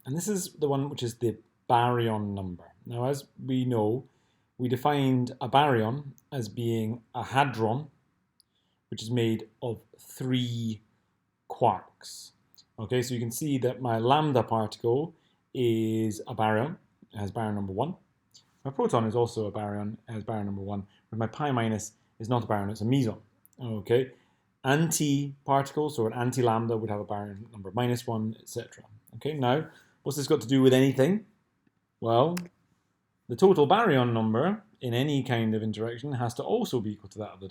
And this is the one which is the baryon number. Now, as we know, we defined a baryon as being a hadron, which is made of 3 quarks. Okay, so you can see that my lambda particle is a baryon, it has baryon number 1. My proton is also a baryon, it has baryon number 1, but my pi minus is not a baryon, it's a meson. Okay, anti-particle, so an anti-lambda would have a baryon number -1, etc. Okay, now, what's this got to do with anything? Well, the total baryon number in any kind of interaction has to also be equal to that of the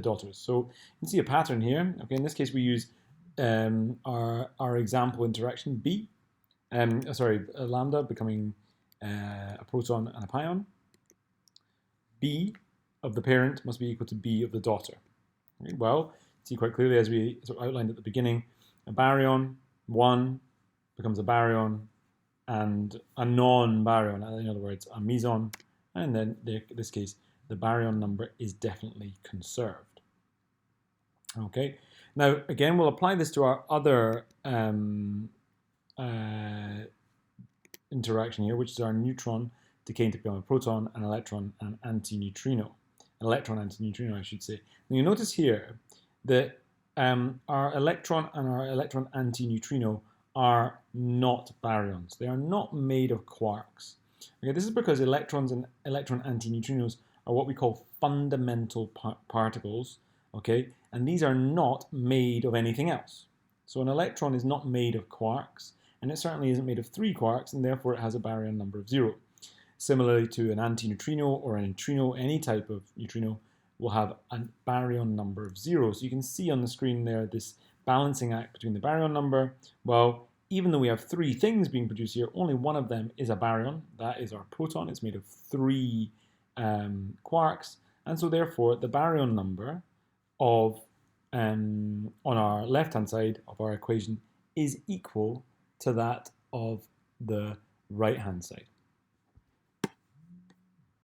daughters. So you can see a pattern here. Okay, in this case we use our example interaction B. Lambda becoming a proton and a pion. B of the parent must be equal to B of the daughter. Okay, well, see quite clearly as we sort of outlined at the beginning, a baryon 1 becomes a baryon and a non-baryon, in other words, a meson, and then in this case, the baryon number is definitely conserved. Okay, now again, we'll apply this to our other interaction here, which is our neutron decaying to become a proton, an electron, and an antineutrino. An electron antineutrino, I should say. Now you notice here that our electron and our electron antineutrino are not baryons. They are not made of quarks. Okay, this is because electrons and electron antineutrinos are what we call fundamental particles, okay, and these are not made of anything else. So an electron is not made of quarks, and it certainly isn't made of 3 quarks, and therefore it has a baryon number of 0. Similarly to an antineutrino or a neutrino, any type of neutrino will have a baryon number of 0. So you can see on the screen there this balancing act between the baryon number. Well, even though we have 3 things being produced here, only one of them is a baryon. That is our proton. It's made of 3 quarks. And so therefore, the baryon number of on our left-hand side of our equation is equal to that of the right-hand side.